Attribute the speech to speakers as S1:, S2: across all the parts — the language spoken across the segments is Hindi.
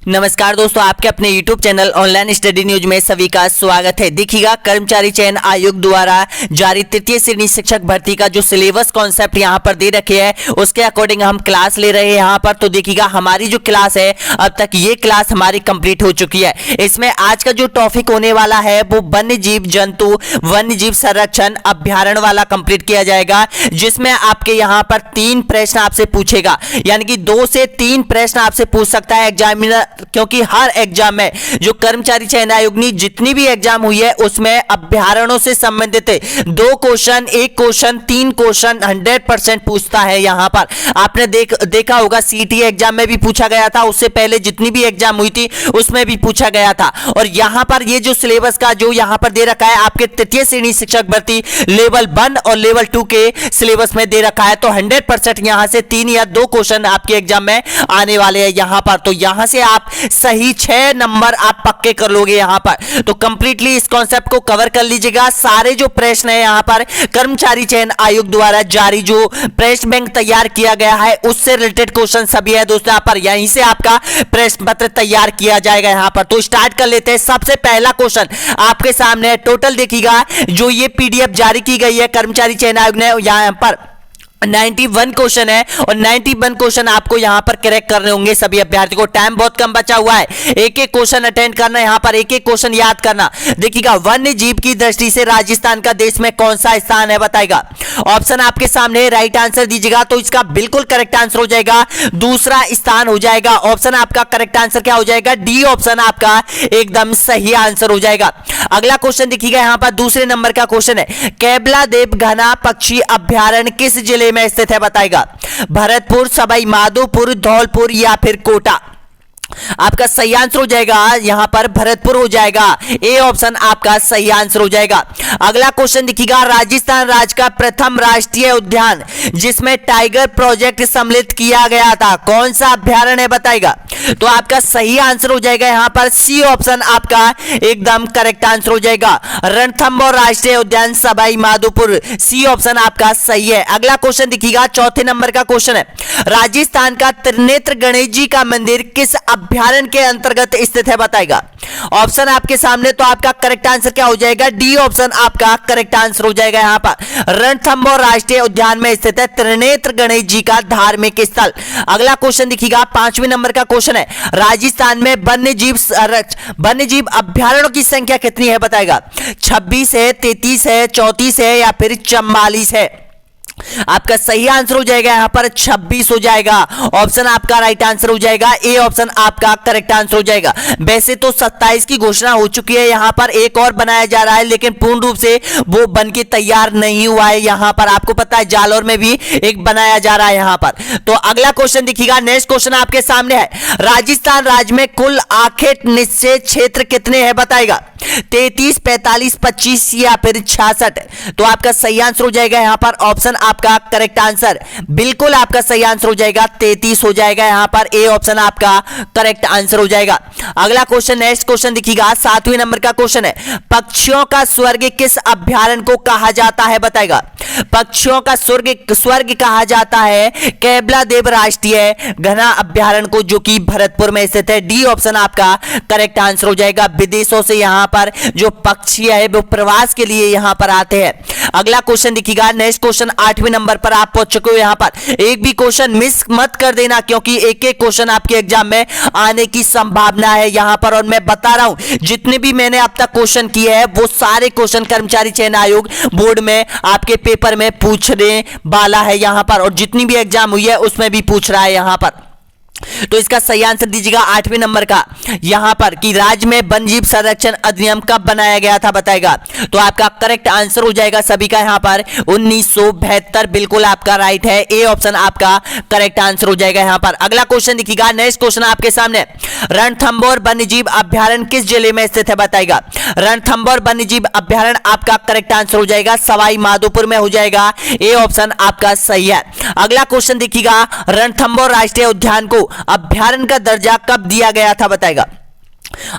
S1: नमस्कार दोस्तों, आपके अपने YouTube channel online study news में सभी का स्वागत है। देखिएगा, कर्मचारी चयन आयोग द्वारा जारी तृतीय श्रेणी शिक्षक भर्ती का जो सिलेबस कॉन्सेप्ट यहाँ पर दे रखे हैं उसके अकॉर्डिंग हम क्लास ले रहे हैं यहाँ पर। तो देखिएगा, हमारी जो क्लास है अब तक ये क्लास हमारी कंप्लीट हो चुकी है। इसमें आज का जो टॉपिक होने वाला है वो वन्य जीव जंतु वन्य जीव संरक्षण अभ्यारण्य वाला कंप्लीट किया जाएगा, जिसमें आपके यहाँ पर 3 प्रश्न आपसे पूछेगा, यानी कि 2 से 3 प्रश्न आपसे पूछ सकता है एग्जामिनर, क्योंकि हर एग्जाम में जो कर्मचारी चयन आयोग ने जितनी भी एग्जाम हुई है उसमें अभ्यारण्यों से संबंधित 2 क्वेश्चन, 1 क्वेश्चन, 3 क्वेश्चन 100% पूछता है। यहां पर आपने देखा होगा सीटी एग्जाम में भी पूछा गया था, उससे पहले जितनी भी एग्जाम हुई थी उसमें भी पूछा गया था। और यहां पर ये जो सिलेबस का जो यहां पर दे रखा है आपके तृतीय श्रेणी शिक्षक भर्ती लेवल 1 और लेवल 2 के सिलेबस में दे रखा है, तो 100% यहां से 3 या 2 क्वेश्चन आपके एग्जाम में आने वाले हैं यहां पर। तो यहां से आप सही 6 नंबर आप पक्के कर लोगे यहां पर। तो कंप्लीटली इस कॉन्सेप्ट को कवर कर लीजिएगा। सारे जो प्रश्न है यहां पर कर्मचारी चयन आयोग द्वारा जारी जो प्रश्न बैंक तैयार किया गया है उससे रिलेटेड क्वेश्चन सभी है दोस्तों यहाँ पर। यहीं से आपका प्रश्न पत्र तैयार किया जाएगा यहां पर। तो स्टार्ट कर लेते हैं। सबसे पहला क्वेश्चन आपके सामने है। टोटल देखिएगा, जो ये पीडीएफ जारी की गई है कर्मचारी चयन आयोग ने, यहां पर 91 क्वेश्चन है और 91 क्वेश्चन आपको यहां पर करेक्ट करने होंगे सभी अभ्यर्थी को। टाइम बहुत कम बचा हुआ है, एक एक क्वेश्चन अटेंड करना, यहां पर एक एक क्वेश्चन याद करना। देखिएगा, वन्य जीव की दृष्टि से राजस्थान का देश में कौन सा स्थान है बताएगा। ऑप्शन आपके सामने, राइट आंसर दीजिएगा तो इसका बिल्कुल करेक्ट आंसर हो जाएगा दूसरा स्थान हो जाएगा। ऑप्शन आपका करेक्ट आंसर क्या हो जाएगा, डी ऑप्शन आपका एकदम सही आंसर हो जाएगा। अगला क्वेश्चन देखिएगा, यहां पर दूसरे नंबर का क्वेश्चन है, केवलादेव घना पक्षी अभ्यारण्य किस जिले में स्थित है बताएगा। भरतपुर, सवाई माधोपुर, धौलपुर या फिर कोटा। आपका सही आंसर हो जाएगा यहां पर भरतपुर हो जाएगा, ए ऑप्शन आपका सही आंसर हो जाएगा। अगला क्वेश्चन देखिएगा, राजस्थान राज्य का प्रथम राष्ट्रीय उद्यान जिसमें टाइगर प्रोजेक्ट सम्मिलित किया गया था कौन सा अभ्यारण्य है बताएगा। तो आपका सही आंसर हो जाएगा यहां पर सी ऑप्शन आपका एकदम करेक्ट आंसर हो जाएगा। रणथंभौर राष्ट्रीय उद्यान, सवाई माधोपुर, सी ऑप्शन आपका सही है। अगला क्वेश्चन देखिएगा, चौथे नंबर का क्वेश्चन है, राजस्थान का त्रिनेत्र गणेश जी का मंदिर किस अभ्यारण्य के अंतर्गत स्थित है बताएगा। ऑप्शन आपके सामने, तो आपका करेक्ट आंसर क्या हो जाएगा, डी ऑप्शन आपका करेक्ट आंसर हो जाएगा। यहां पर रणथंभौर राष्ट्रीय उद्यान में स्थित है त्रिनेत्र गणेश जी का धार्मिक स्थल। अगला क्वेश्चन देखिएगा, 5वें नंबर का क्वेश्चन है, राजस्थान में वन्य जीव अभ्यारण्यों की संख्या कितनी है बताएगा। 26 है, 33 है, 34 है या फिर 44 है। आपका सही आंसर हो जाएगा यहां पर 26 हो जाएगा। ऑप्शन आपका राइट आंसर हो जाएगा, ए ऑप्शन आपका करेक्ट आंसर हो जाएगा। वैसे तो 27 की घोषणा हो चुकी है, यहां पर एक और बनाया जा रहा है लेकिन पूर्ण रूप से वो बन के तैयार नहीं हुआ है। यहां पर आपको पता है जालौर में भी एक बनाया जा रहा है यहां पर। तो अगला क्वेश्चन देखिएगा, नेक्स्ट क्वेश्चन आपके सामने है, राजस्थान राज्य में कुल आखेट निश्चित क्षेत्र कितने हैं बताएगा। 33, 45, 25 या फिर 66। तो आपका सही आंसर हो जाएगा यहां पर ऑप्शन आपका करेक्ट आंसर, बिल्कुल आपका सही आंसर हो जाएगा 33 हो जाएगा यहां पर, ए ऑप्शन आपका करेक्ट आंसर हो जाएगा। अगला क्वेश्चन, नेक्स्ट क्वेश्चन देखिएगा, 7वें नंबर का क्वेश्चन है, पक्षियों का स्वर्ग किस अभ्यारण्य को कहा जाता है बताएगा। पक्षियों का स्वर्ग कहा जाता है केवलादेव राष्ट्रीय घना अभ्यारण्य को, जो कि भरतपुर में स्थित है, डी ऑप्शन आपका करेक्ट आंसर हो जाएगा। विदेशों से यहां पर जो पक्षी है वो प्रवास के लिए यहां पर आते हैं। अगला क्वेश्चन देखिएगा, नेक्स्ट क्वेश्चन 8वें नंबर पर आप पहुंच चुके हो। यहां पर एक भी क्वेश्चन मिस मत कर देना, क्योंकि एक एक क्वेश्चन आपके एग्जाम में आने की संभावना है यहां पर। और मैं बता रहा हूं जितने भी मैंने अब तक क्वेश्चन किए हैं वो सारे क्वेश्चन कर्मचारी चयन आयोग बोर्ड में आपके पेपर में पूछने वाला है यहां पर, और जितनी भी एग्जाम हुई है उसमें भी पूछ रहा है यहां पर। तो इसका सही आंसर दीजिएगा 8वें नंबर का यहां पर कि राज्य में वन्यजीव संरक्षण अधिनियम कब बनाया गया था बताएगा। तो आपका करेक्ट आंसर हो जाएगा सभी का यहां पर 1972, बिल्कुल आपका राइट है, ए ऑप्शन आपका करेक्ट आंसर हो जाएगा यहां पर। अगला क्वेश्चन देखिएगा, नेक्स्ट क्वेश्चन आपके सामने, रणथंभौर वन्यजीव अभ्यारण्य किस जिले में स्थित है बताएगा। रणथंभौर वन्यजीव अभ्यारण्य आपका करेक्ट आंसर हो जाएगा सवाई माधोपुर में हो जाएगा, ए ऑप्शन आपका सही है। अगला क्वेश्चन देखिएगा, रणथंभौर राष्ट्रीय उद्यान को अभ्यारण्य का दर्जा कब दिया गया था बताएगा।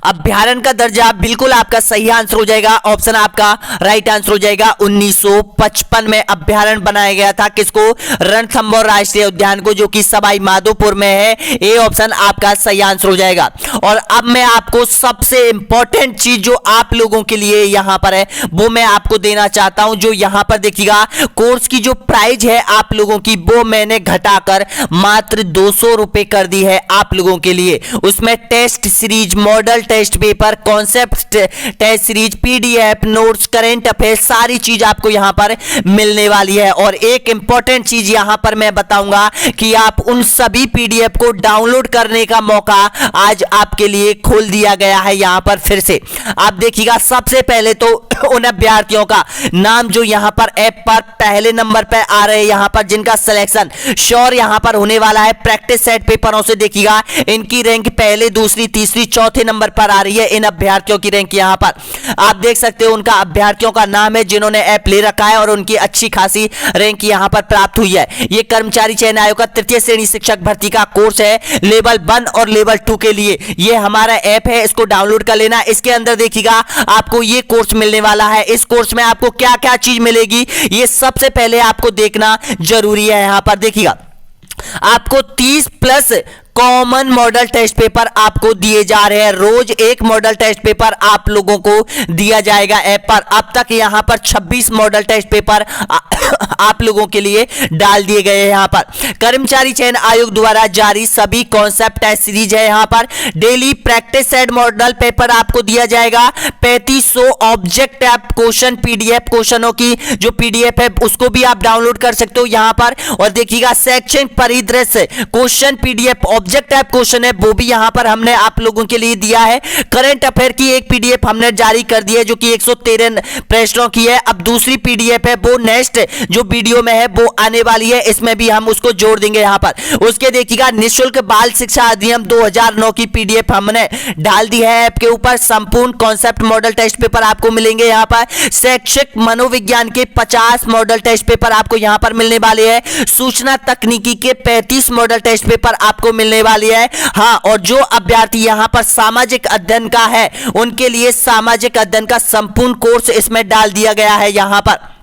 S1: अभ्यारण का दर्जा बिल्कुल आपका सही आंसर हो जाएगा, ऑप्शन आपका राइट आंसर हो जाएगा। 1955 में अभ्यारण बनाया गया था, किसको? रणथंभौर राष्ट्रीय उद्यान को, जो कि सवाई माधोपुर में है। ए ऑप्शन आपका सही आंसर हो जाएगा। और अब मैं आपको सबसे इंपॉर्टेंट चीज जो आप लोगों के लिए यहां पर है वो मैं आपको देना चाहता हूं। जो यहां पर देखिएगा कोर्स की जो प्राइस है आप लोगों की, वो मैंने घटाकर मात्र 200 रुपए कर दी है आप लोगों के लिए। उसमें test series, model test paper, concept test series, PDF, notes, current affairs, सारी चीज आपको यहां पर मिलने वाली है। और एक इंपॉर्टेंट चीज यहां पर मैं बताऊंगा कि आप उन सभी पीडीएफ को डाउनलोड करने का मौका आज आपके लिए खोल दिया गया है यहां पर फिर से। आप देखिएगा सबसे पहले तो उन अभ्यर्थियों का नाम जो यहां पर ऐप पर पहले नंबर पर आ रहे हैं, यहां पर जिनका सिलेक्शन श्योर यहां पर होने वाला है प्रैक्टिस सेट पेपरों से। देखिएगा इनकी रैंक पहले, दूसरी, तीसरी, चौथे नंबर पर आ रही है। इन अभ्यर्थियों की रैंक यहां पर आप देख सकते हो, उनका अभ्यर्थियों का नाम है जिन्होंने ऐप ले रखा है और उनकी अच्छी खासी रैंक यहां पर प्राप्त हुई है। यह कर्मचारी चयन आयोग का तृतीय श्रेणी शिक्षक भर्ती का कोर्स है लेवल 1 और लेवल 2 के लिए। यह हमारा ऐप है, इसको डाउनलोड कर लेना। इसके अंदर देखिएगा आपको यह कोर्स मिलने वाला है। इस कोर्स में आपको क्या क्या चीज मिलेगी ये सबसे पहले आपको देखना जरूरी है। यहां पर देखिएगा आपको 30 plus common model test paper आपको दिए जा रहे हैं। रोज एक मॉडल टेस्ट पेपर आप लोगों को दिया जाएगा ऐप पर। अब तक यहां पर 26 मॉडल टेस्ट पेपर आप लोगों के लिए डाल दिए गए हैं। यहां पर कर्मचारी चयन आयोग द्वारा जारी सभी कॉन्सेप्ट टेस्ट सीरीज है। यहां पर daily practice set model paper आपको दिया जाएगा। 3500 ऑब्जेक्ट ऐप क्वेश्चन, पीडीएफ क्वेश्चनों की जो पीडीएफ है उसको भी आप डाउनलोड कर सकते हो यहां पर। और देखिएगा शैक्षणिक परिदृश्य question, PDF object type question है वो भी यहां पर हमने आप लोगों के लिए दिया है। करंट अफेयर की एक पीडीएफ हमने जारी कर दी है जो कि 113 प्रश्नों की है। अब दूसरी पीडीएफ है वो नेक्स्ट जो वीडियो में है वो आने वाली है, इसमें भी हम उसको जोड़ देंगे यहां पर। उसके देखिएगा निःशुल्क बाल शिक्षा अधिनियम 2009 की पीडीएफ हमने डाल दी है ऐप के ऊपर। संपूर्ण कॉन्सेप्ट मॉडल टेस्ट पेपर आपको मिलेंगे यहां पर। शैक्षिक मनोविज्ञान के 50 मॉडल टेस्ट पेपर आपको यहां पर मिलने वाले हैं। सूचना तकनीकी के 35 मॉडल टेस्ट पेपर आपको मिलने वाली है। हां, और जो अभ्यर्थी यहां पर सामाजिक अध्ययन का है उनके लिए सामाजिक अध्ययन का संपूर्ण कोर्स इसमें डाल दिया गया है यहां पर।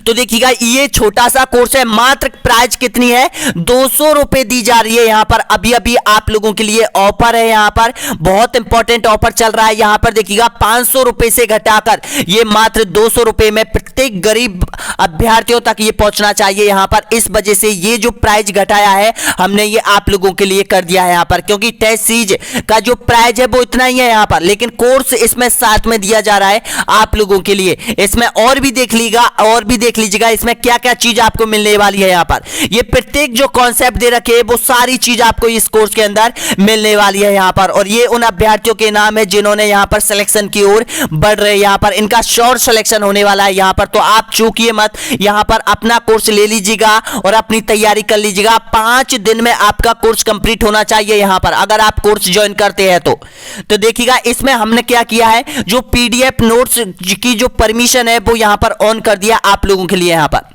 S1: तो देखिएगा ये छोटा सा कोर्स है, मात्र प्राइस कितनी है? 200 रुपए दी जा रही है यहां पर। अभी अभी आप लोगों के लिए ऑफर है यहां पर, बहुत इंपॉर्टेंट ऑफर चल रहा है यहां पर। देखिएगा 500 रुपए से घटाकर ये मात्र 200 रुपए में प्रत्येक गरीब अभ्यर्थियों तक ये पहुंचना चाहिए यहां पर। इस वजह से ये जो प्राइस घटाया है हमने ये आप लोगों के लिए कर दिया है यहां पर, क्योंकि टेस्ट सीरीज का जो प्राइस है वो इतना ही है यहां पर, लेकिन कोर्स इसमें साथ में दिया जा रहा है आप लोगों के लिए। इसमें और भी देख लीजिएगा, और भी देख लीजिएगा इसमें क्या क्या चीज आपको मिलने वाली है यहां पर। ये प्रत्येक जो कॉन्सेप्ट दे रखे हैं वो सारी चीज आपको इस कोर्स के अंदर मिलने वाली है यहां पर। और ये उन अभ्यर्थियों के नाम है जिन्होंने यहां पर सिलेक्शन की ओर बढ़ रहे हैं यहां पर। इनका श्योर सिलेक्शन होने वाला है यहां पर, तो आप चूकिए मत, यहां पर अपना कोर्स ले लीजिएगा और अपनी तैयारी कर लीजिएगा। 5 दिन में आपका कोर्स कंप्लीट होना चाहिए यहां पर अगर आप कोर्स ज्वाइन करते हैं तो देखिएगा इसमें हमने क्या किया है, जो पीडीएफ नोट्स की जो परमिशन है वो यहां पर ऑन कर दिया आप लोगों के लिए यहां पर।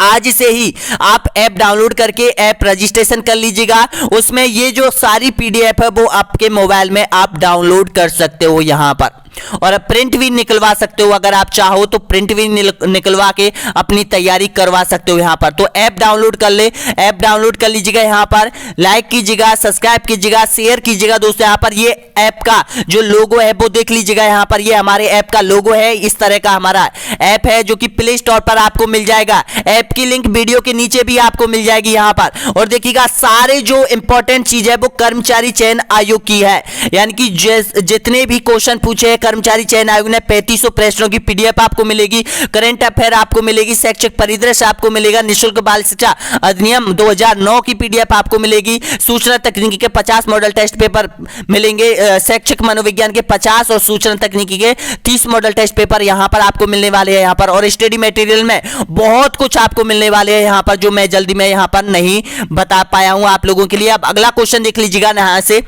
S1: आज से ही आप ऐप डाउनलोड करके ऐप रजिस्ट्रेशन कर लीजिएगा। उसमें ये जो सारी पीडीएफ है वो आपके मोबाइल में आप डाउनलोड कर सकते हो यहां पर, और प्रिंट भी निकलवा सकते हो अगर आप चाहो तो प्रिंट भी निकलवा के अपनी तैयारी करवा सकते हो यहां पर। तो ऐप डाउनलोड कर ले, ऐप डाउनलोड कर लीजिएगा यहां पर। लाइक कीजिएगा, सब्सक्राइब कीजिएगा, शेयर कीजिएगा दोस्तों। यहां पर ये ऐप का जो लोगो है वो देख लीजिएगा यहां पर। ये हमारे ऐप का लोगो है, इस तरह का हमारा ऐप है जो कि प्ले स्टोर पर आपको मिल जाएगा। ऐप की लिंक वीडियो के नीचे भी आपको मिल जाएगी यहां पर। और देखिएगा सारे जो इंपॉर्टेंट चीज है वो कर्मचारी चयन आयोग की है, यानी कि जितने भी क्वेश्चन पूछे कर्मचारी चयन आयोग ने 3500 प्रश्नों की पीडीएफ आपको मिलेगी। करंट अफेयर आपको मिलेगी, शैक्षिक परिदृश्य आपको मिलेगा, निःशुल्क बाल शिक्षा अधिनियम 2009 की पीडीएफ आपको मिलेगी, सूचना तकनीकी के 50 मॉडल टेस्ट पेपर मिलेंगे, शैक्षिक मनोविज्ञान के 50 और सूचना तकनीकी के 30 मॉडल टेस्ट पेपर यहां पर आपको मिलने वाले हैं यहां पर। और स्टडी मटेरियल में बहुत कुछ आपको मिलने वाले हैं यहां पर, जो मैं जल्दी में यहां पर नहीं बता पाया हूं आप लोगों के लिए। अब अगला क्वेश्चन देख लीजिएगा यहां से।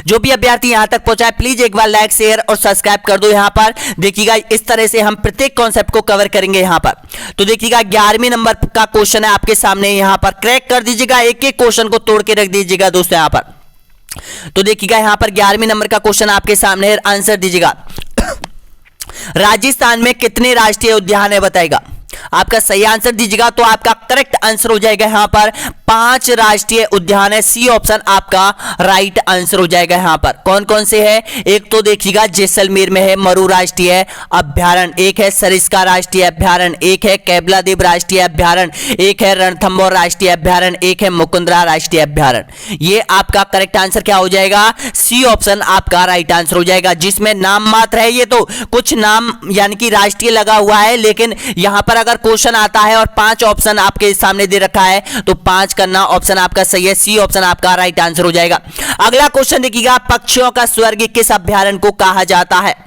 S1: जो भी अभ्यर्थी यहां तक पहुंचा है प्लीज एक बार लाइक, शेयर और सब्सक्राइब कर दो यहां पर। देखिएगा इस तरह से हम प्रत्येक कॉन्सेप्ट को कवर करेंगे यहां पर। तो देखिएगा 11वें नंबर का क्वेश्चन है आपके सामने, यहां पर क्रैक कर दीजिएगा, एक एक क्वेश्चन को तोड़ के रख दीजिएगा दोस्तों यहां पर। तो देखिएगा यहां पर 11वें नंबर का क्वेश्चन आपके सामने है, आंसर दीजिएगा। राजस्थान में कितने राष्ट्रीय उद्यान है बताएगा। आपका सही आंसर दीजिएगा तो आपका करेक्ट आंसर हो जाएगा यहां पर 5 राष्ट्रीय उद्यान है। सी ऑप्शन आपका राइट आंसर हो जाएगा। यहां पर कौन कौन से है, एक तो देखिएगा जैसलमेर में है मरु राष्ट्रीय अभ्यारण्य, एक है सरिस्का राष्ट्रीय अभ्यारण्य, एक है केवलादेव राष्ट्रीय अभ्यारण्य, एक है रणथंभौर राष्ट्रीय अभ्यारण्य, एक है मुकुंदरा राष्ट्रीय अभ्यारण्य। ये आपका करेक्ट आंसर क्या हो जाएगा, सी ऑप्शन आपका राइट आंसर हो जाएगा। जिसमें नाम मात्र है, ये तो कुछ नाम यानी कि राष्ट्रीय लगा हुआ है, लेकिन यहां पर अगर क्वेश्चन आता है और 5 ऑप्शन आपके सामने दे रखा है तो 5 करना ऑप्शन आपका सही है। सी ऑप्शन आपका राइट आंसर हो जाएगा। अगला क्वेश्चन देखिएगा, पक्षियों का स्वर्ग किस अभ्यारण्य को कहा जाता है।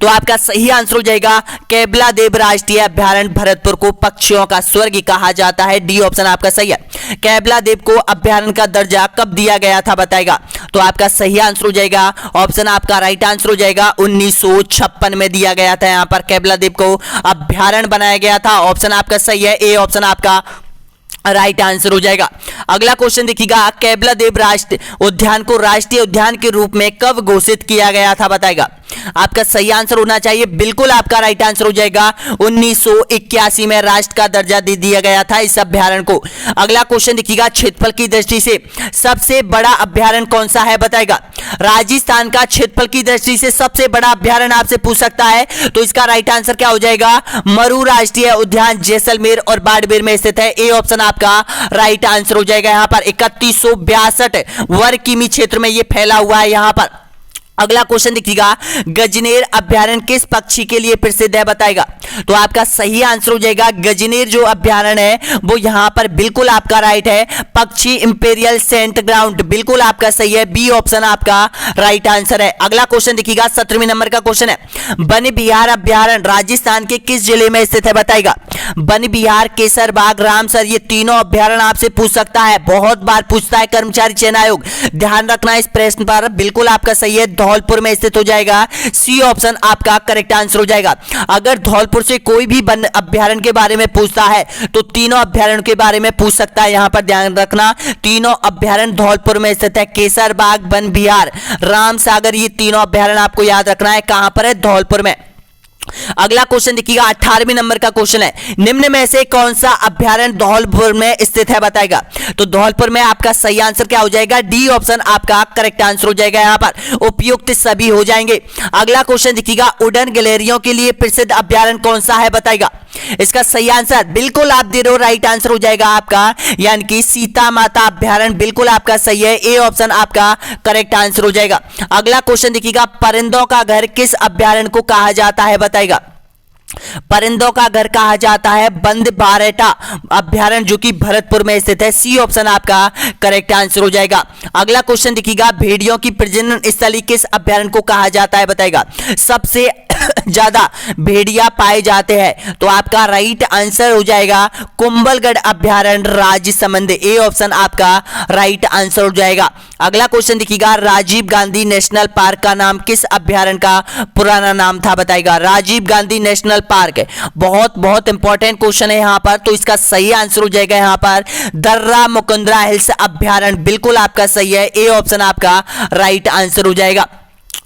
S1: तो आपका सही आंसर हो जाएगा केवलादेव राष्ट्रीय अभ्यारण्य भरतपुर को पक्षियों का स्वर्ग कहा जाता है। डी ऑप्शन आपका सही है। केवलादेव को अभ्यारण्य का दर्जा कब दिया गया था बताएगा। तो आपका सही आंसर हो जाएगा, ऑप्शन आपका राइट आंसर हो जाएगा 1956 में दिया गया था। यहां पर केवलादेव को अभ्यारण्य बनाया गया था। ऑप्शन आपका सही है, ए ऑप्शन आपका राइट आंसर हो जाएगा। अगला क्वेश्चन देखिएगा, केवलादेव राष्ट्रीय उद्यान को राष्ट्रीय उद्यान के रूप में कब घोषित किया गया था बताएगा। आपका सही आंसर होना चाहिए, बिल्कुल आपका राइट आंसर हो जाएगा 1981 में राष्ट्र का दर्जा दे दिया गया था इस अभ्यारण्य को। अगला क्वेश्चन देखिएगा, क्षेत्रफल की दृष्टि से सबसे बड़ा अभ्यारण्य कौन सा है बताएगा। राजस्थान का क्षेत्रफल की दृष्टि से सबसे बड़ा अभ्यारण्य आपसे पूछ सकता है, तो इसका राइट आंसर क्या हो जाएगा, मरु राष्ट्रीय उद्यान जैसलमेर और बाड़मेर में स्थित है। ए ऑप्शन आपका राइट आंसर हो जाएगा। यहां पर 3162 वर्ग किमी क्षेत्र में यह फैला हुआ है यहां पर। अगला क्वेश्चन देखिएगा, गजनेर अभ्यारण्य किस पक्षी के लिए प्रसिद्ध है बताएगा। तो आपका सही आंसर हो जाएगा, गजनेर जो अभ्यारण्य है वो यहां पर बिल्कुल आपका राइट है, पक्षी इंपेरियल सेंट ग्राउंड, बिल्कुल आपका सही है। बी ऑप्शन आपका राइट आंसर है। अगला क्वेश्चन देखिएगा, 17वें नंबर का क्वेश्चन है, वन बिहार अभ्यारण्य राजस्थान के किस जिले में स्थित है बताएगा। वन बिहार, केसरबाग, रामसर, ये तीनों अभ्यारण्य आपसे पूछ सकता है, बहुत बार पूछता है कर्मचारी चयन आयोग। ध्यान रखना इस प्रश्न पर, बिल्कुल आपका सही है, धौलपुर में स्थित हो जाएगा। सी ऑप्शन आपका करेक्ट आंसर हो जाएगा। अगर धौलपुर से कोई भी वन अभ्यारण्य के बारे में पूछता है तो तीनों अभ्यारण्य के बारे में पूछ सकता है। यहां पर ध्यान रखना, तीनों अभ्यारण्य धौलपुर में स्थित है। केसरबाग, वन बिहार, रामसागर, ये तीनों अभ्यारण्य आपको याद रखना है, कहां पर है, धौलपुर में। अगला क्वेश्चन देखिएगा, 18वें नंबर का क्वेश्चन है, निम्न में से कौन सा अभ्यारण्य धौलपुर में स्थित है बताएगा। तो धौलपुर में आपका सही आंसर क्या हो जाएगा, डी ऑप्शन आपका करेक्ट आंसर हो जाएगा। यहां पर उपयुक्त सभी हो जाएंगे। अगला क्वेश्चन देखिएगा, उड़न गिलहरियों के लिए प्रसिद्ध अभ्यारण्य कौन सा है बताएगा। इसका सही आंसर बिल्कुल आप दे रहे हो, राइट आंसर हो जाएगा आपका, यानी कि सीता माता अभ्यारण्य, बिल्कुल आपका सही है। ए ऑप्शन आपका करेक्ट आंसर हो जाएगा। अगला क्वेश्चन देखिएगा, परिंदों का घर किस अभ्यारण्य को कहा जाता है बताएगा। परिंदों का घर कहा जाता है बंदबारेटा अभ्यारण्य, जो कि भरतपुर में स्थित है। सी ऑप्शन आपका करेक्ट आंसर हो जाएगा। अगला क्वेश्चन देखिएगा, भेड़ियों की प्रजनन स्थली किस अभ्यारण्य को कहा जाता है बताएगा। सबसे ज्यादा भेड़िया पाए जाते हैं, तो आपका राइट आंसर हो जाएगा कुंभलगढ़ अभ्यारण्य, राजसमंद। ए ऑप्शन आपका राइट आंसर हो जाएगा। अगला क्वेश्चन देखिएगा, राजीव गांधी नेशनल पार्क का नाम किस अभ्यारण्य का पुराना नाम था बताएगा। राजीव गांधी नेशनल पार्क, बहुत बहुत इंपॉर्टेंट क्वेश्चन है यहां पर, तो इसका सही आंसर हो जाएगा यहां पर दर्रा मुकुंदरा हिल्स अभ्यारण्य, बिल्कुल आपका सही है। ए ऑप्शन आपका राइट आंसर हो जाएगा।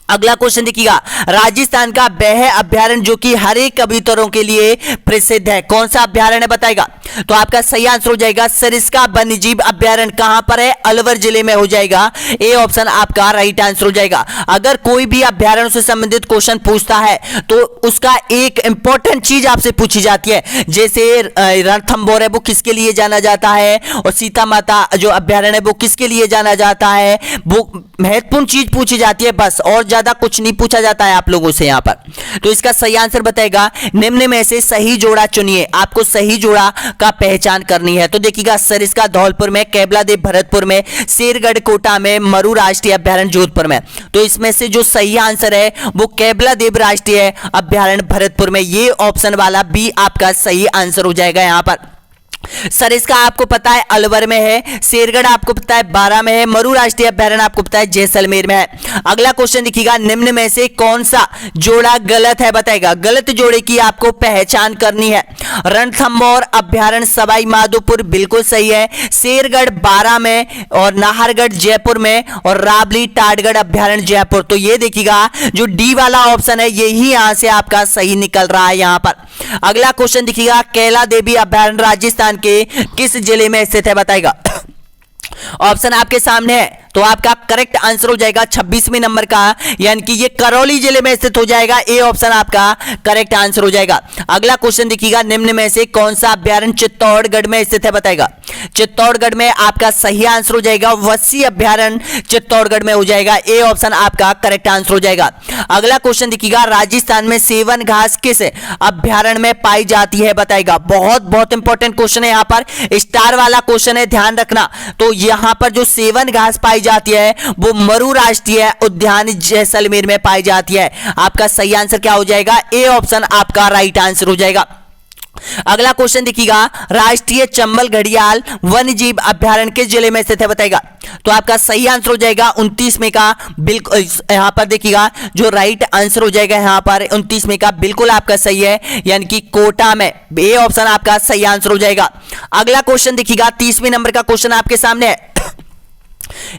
S1: अगला क्वेश्चन देखिएगा, राजस्थान का वह अभ्यारण्य जो कि हरे कबूतरों के लिए प्रसिद्ध है, कौन सा अभ्यारण्य बताएगा। तो आपका सही आंसर हो जाएगा सरिस्का वन्यजीव अभ्यारण्य, कहां पर है, अलवर जिले में हो जाएगा। ए ऑप्शन आपका राइट आंसर हो जाएगा। अगर कोई भी अभ्यारण्य से संबंधित क्वेश्चन पूछता है तो उसका एक इंपॉर्टेंट चीज आपसे पूछी जाती है, जैसे रणथंभौर है वो किसके लिए जाना जाता है, और सीता माता जो अभ्यारण्य है वो किसके लिए जाना जाता है, वो महत्वपूर्ण चीज पूछी जाती है बस, और ज्यादा कुछ नहीं पूछा जाता है आप लोगों से यहां पर। तो इसका सही आंसर बताएगा, निम्न में से सही जोड़ा चुनिए, आपको सही जोड़ा का पहचान करनी है। तो देखिएगा, सरिस्का धौलपुर में, केवलादेव भरतपुर में, शेरगढ़ कोटा में, मरु राष्ट्रीय अभ्यारण्य जोधपुर में। तो इसमें से जो सही आंसर है वो केवलादेव राष्ट्रीय अभ्यारण्य भरतपुर में, ये ऑप्शन वाला बी आपका सही आंसर हो जाएगा यहां पर। सरिस्का आपको पता है अलवर में है, शेरगढ़ आपको पता है बारां में है, मरु राष्ट्रीय अभ्यारण्य आपको पता है जैसलमेर में है। अगला क्वेश्चन देखिएगा, निम्न में से कौन सा जोड़ा गलत है बताएगा। गलत जोड़े की आपको पहचान करनी है। रणथंभौर अभ्यारण्य सवाई माधोपुर बिल्कुल सही है, शेरगढ़ बारां में और नाहरगढ़ जयपुर में और रावली टाटगढ़ अभ्यारण्य जयपुर। तो ये देखिएगा जो डी वाला ऑप्शन है यही यहां से आपका सही निकल रहा है यहां पर। अगला क्वेश्चन देखिएगा, कैला देवी अभ्यारण्य राजस्थान के किस जिले में स्थित है बताएगा। ऑप्शन आपके सामने है, तो आपका करेक्ट आंसर हो जाएगा 26वें नंबर का, यानी कि ये करौली जिले में स्थित हो जाएगा। ए ऑप्शन आपका करेक्ट आंसर हो जाएगा। अगला क्वेश्चन देखिएगा, निम्न में से कौन सा अभ्यारण्य चित्तौड़गढ़ में स्थित है बताएगा। चित्तौड़गढ़ में आपका सही आंसर हो जाएगा वसी अभ्यारण्य चित्तौड़गढ़ में हो जाएगा। ए ऑप्शन आपका करेक्ट आंसर हो जाएगा। अगला क्वेश्चन देखिएगा, राजस्थान में सेवन घास किस अभ्यारण्य में पाई जाती है बताएगा। बहुत इंपॉर्टेंट क्वेश्चन है, यहाँ पर स्टार वाला क्वेश्चन है, ध्यान रखना। तो यहाँ पर जो सेवन घास पाई जाती है वो मरु राष्ट्रीय उद्यान जैसलमेर में पाई जाती है। आपका सही आंसर क्या हो जाएगा, ए ऑप्शन आपका राइट आंसर हो जाएगा। अगला क्वेश्चन देखिएगा, राष्ट्रीय चंबल घड़ियाल वन्य जीव अभ्यारण्य किस जिले में स्थित है बताएगा। तो आपका सही आंसर हो जाएगा 29 में का, बिल्कुल यहां पर देखिएगा जो राइट आंसर हो जाएगा यहां पर 29 में का बिल्कुल आपका सही है, यानी कि कोटा में। ए ऑप्शन आपका सही आंसर हो जाएगा। अगला क्वेश्चन देखिएगा, 30वें नंबर का क्वेश्चन आपके सामने है।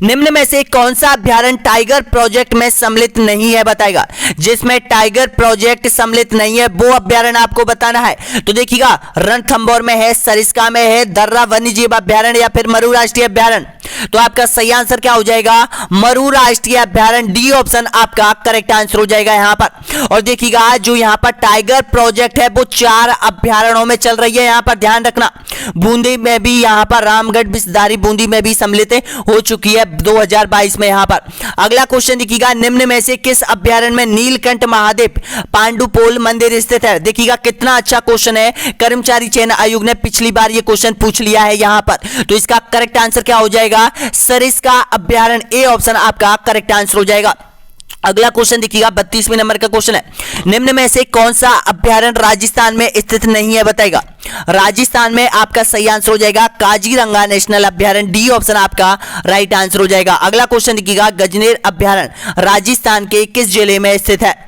S1: निम्न में से कौन सा अभ्यारण्य टाइगर प्रोजेक्ट में सम्मिलित नहीं है बताएगा। जिसमें टाइगर प्रोजेक्ट सम्मिलित नहीं है वो अभ्यारण्य आपको बताना है। तो देखिएगा रणथंभौर में है, सरिस्का में है, दर्रा वन्यजीव अभ्यारण्य या फिर मरु राष्ट्रीय अभ्यारण्य। तो आपका सही आंसर क्या हो जाएगा, मरु राष्ट्रीय अभ्यारण्य। डी ऑप्शन आपका करेक्ट आंसर हो जाएगा यहां पर। और देखिएगा जो यहां पर टाइगर प्रोजेक्ट है वो 4 अभ्यारण्यों में चल रही है, यहां पर ध्यान रखना। बूंदी में भी यहां पर रामगढ़ बिस्दारी बूंदी में भी सम्मिलित हो चुकी है 2022 में यहां पर। अगला क्वेश्चन देखिएगा, निम्न में से किस अभ्यारण्य में नीलकंठ महादेव पांडुपोल मंदिर स्थित है। देखिएगा कितना अच्छा क्वेश्चन है, कर्मचारी चयन आयोग ने पिछली बार ये क्वेश्चन पूछ लिया है यहां पर। तो इसका करेक्ट आंसर क्या हो जाएगा, सरिस्का अभ्यारण्य। ए ऑप्शन आपका करेक्ट आंसर हो जाएगा। अगला क्वेश्चन देखिएगा, 32वें नंबर का क्वेश्चन है। निम्न में से कौन सा अभ्यारण्य राजस्थान में स्थित नहीं है बताएगा। राजस्थान में आपका सही आंसर हो जाएगा काजीरंगा नेशनल अभ्यारण्य। डी ऑप्शन आपका राइट आंसर हो जाएगा। अगला क्वेश्चन देखिएगा, गजनेर अभ्यारण्य राजस्थान के किस जिले में स्थित है।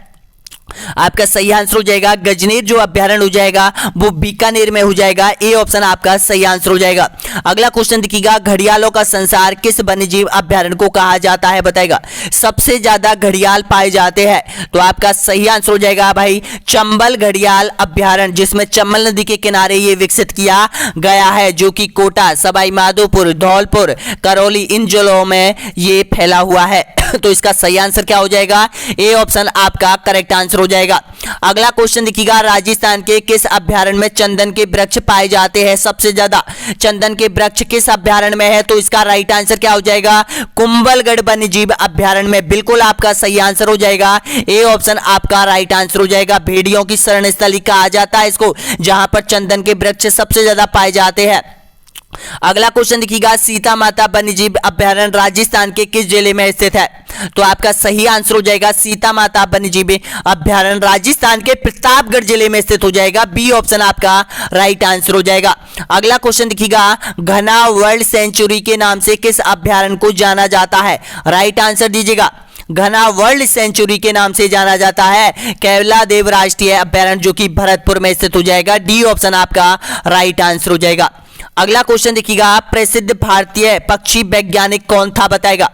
S1: आपका सही आंसर हो जाएगा गजनेर जो अभ्यारण्य हो जाएगा वो बीकानेर में हो जाएगा। ए ऑप्शन आपका सही आंसर हो जाएगा। अगला क्वेश्चन देखिएगा, घड़ियालों का संसार किस वन्यजीव अभ्यारण्य को कहा जाता है बताएगा। सबसे ज्यादा घड़ियाल पाए जाते हैं, तो आपका सही आंसर हो जाएगा भाई चंबल घड़ियाल अभ्यारण्य, जिसमें चंबल नदी के किनारे ये विकसित किया गया है, जो कि कोटा, सवाई माधोपुर, धौलपुर, करौली इन जिलों में ये फैला हुआ है। तो इसका सही आंसर क्या हो जाएगा, ए ऑप्शन आपका करेक्ट आंसर हो जाएगा। अगला क्वेश्चन देखिएगा, राजस्थान के किस अभ्यारण्य में चंदन के वृक्ष पाए जाते हैं। सबसे ज्यादा चंदन के वृक्ष किस अभ्यारण्य में है। तो इसका राइट आंसर क्या हो जाएगा, कुंभलगढ़ वन्यजीव अभ्यारण्य में। बिल्कुल आपका सही आंसर हो जाएगा। ए ऑप्शन आपका राइट आंसर हो जाएगा। भेड़ियों की शरण स्थली कहा जाता है इसको, जहां पर चंदन के वृक्ष सबसे ज्यादा पाए जाते हैं। अगला क्वेश्चन देखिएगा, सीता माता वन्यजीव अभ्यारण्य राजस्थान के किस जिले में स्थित है। तो आपका सही आंसर हो जाएगा सीता माता वन्यजीव अभ्यारण्य राजस्थान के प्रतापगढ़ जिले में स्थित हो जाएगा। बी ऑप्शन आपका राइट आंसर हो जाएगा। अगला क्वेश्चन देखिएगा, घना वर्ल्ड सेंचुरी के नाम से किस अभ्यारण्य को जाना जाता है। राइट आंसर दीजिएगा। घना वर्ल्ड सेंचुरी के नाम से जाना जाता है कैवला देव राष्ट्रीय अभ्यारण्य, जो कि भरतपुर में स्थित हो जाएगा। डी ऑप्शन आपका राइट आंसर हो जाएगा। अगला क्वेश्चन देखिएगा, प्रसिद्ध भारतीय पक्षी वैज्ञानिक कौन था बताएगा।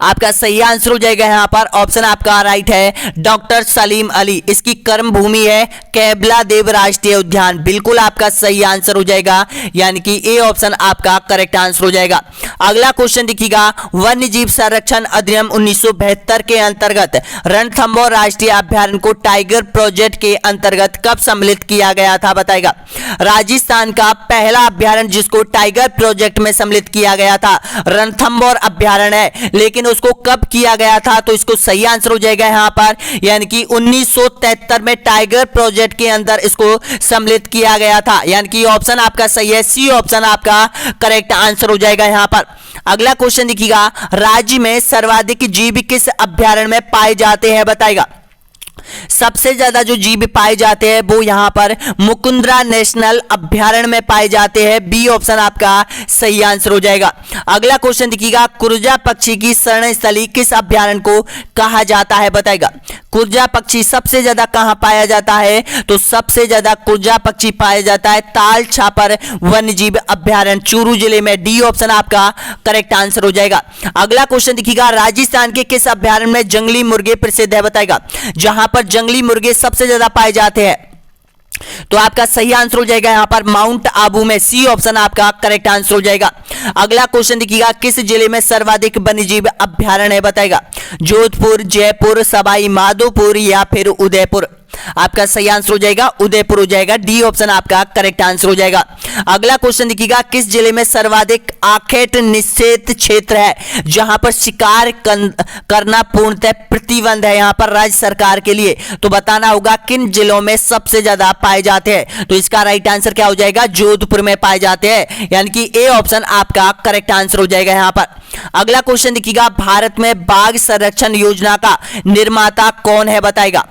S1: आपका सही आंसर हो जाएगा यहां पर ऑप्शन आपका राइट है डॉक्टर सलीम अली। इसकी कर्म भूमि है कैवला देव राष्ट्रीय उद्यान। बिल्कुल आपका सही आंसर हो जाएगा, यानी कि ए ऑप्शन आपका करेक्ट आंसर हो जाएगा। अगला क्वेश्चन देखिएगा, वन्य जीव संरक्षण अधिनियम 1972 के अंतर्गत रणथंभौर राष्ट्रीय अभ्यारण्य को टाइगर प्रोजेक्ट के अंतर्गत कब सम्मिलित किया गया था बताएगा। राजस्थान का पहला अभ्यारण्य जिसको टाइगर प्रोजेक्ट में सम्मिलित किया गया था रणथंभौर अभ्यारण्य है, लेकिन उसको कब किया गया था। तो इसको सही आंसर हो जाएगा यहां पर, यानी कि 1973 में टाइगर प्रोजेक्ट के अंदर इसको सम्मिलित किया गया था, यानी कि ऑप्शन आपका सही है। सी ऑप्शन आपका करेक्ट आंसर हो जाएगा यहां पर। अगला क्वेश्चन देखिएगा, राज्य में सर्वाधिक जीव किस अभ्यारण्य में पाए जाते हैं बताएगा। सबसे ज्यादा जो जीव पाए जाते हैं वो यहां पर मुकुंदरा नेशनल अभ्यारण्य में पाए जाते हैं। बी ऑप्शन आपका सही आंसर हो जाएगा। अगला क्वेश्चन देखिएगा, कुरजा पक्षी की शरण स्थली किस अभ्यारण्य को कहा जाता है बताएगा। कुरजा पक्षी सबसे ज्यादा कहां पाया जाता है, तो सबसे ज्यादा कुरजा पक्षी पाया जाता है ताल छापर वन्यजीव अभ्यारण्य चूरू जिले में। डी ऑप्शन आपका करेक्ट आंसर हो जाएगा। अगला क्वेश्चन देखिएगा, राजस्थान के किस अभ्यारण्य में जंगली मुर्गे प्रसिद्ध है बताएगा। जहां पर जंगली मुर्गे सबसे ज्यादा पाए जाते हैं, तो आपका सही आंसर हो जाएगा यहां पर माउंट आबू में। सी ऑप्शन आपका करेक्ट आंसर हो जाएगा। अगला क्वेश्चन देखिएगा, किस जिले में सर्वाधिक वन्यजीव अभ्यारण्य है बताएगा। जोधपुर, जयपुर, सवाई माधोपुर या फिर उदयपुर। आपका सही आंसर हो जाएगा उदयपुर हो जाएगा। डी ऑप्शन आपका करेक्ट आंसर हो जाएगा। अगला क्वेश्चन देखिएगा, किस जिले में सर्वाधिक आखेट निषेध क्षेत्र है जहां पर शिकार करना पूर्णतः प्रतिबंध है यहां पर राज्य सरकार के लिए। तो बताना होगा किन जिलों में सबसे ज्यादा पाए जाते हैं। तो इसका राइट आंसर क्या हो जाएगा, जोधपुर में पाए जाते हैं, यानी कि ए ऑप्शन आपका करेक्ट आंसर हो जाएगा यहां पर। अगला क्वेश्चन देखिएगा, भारत में बाघ संरक्षण योजना का निर्माता कौन है बताएगा।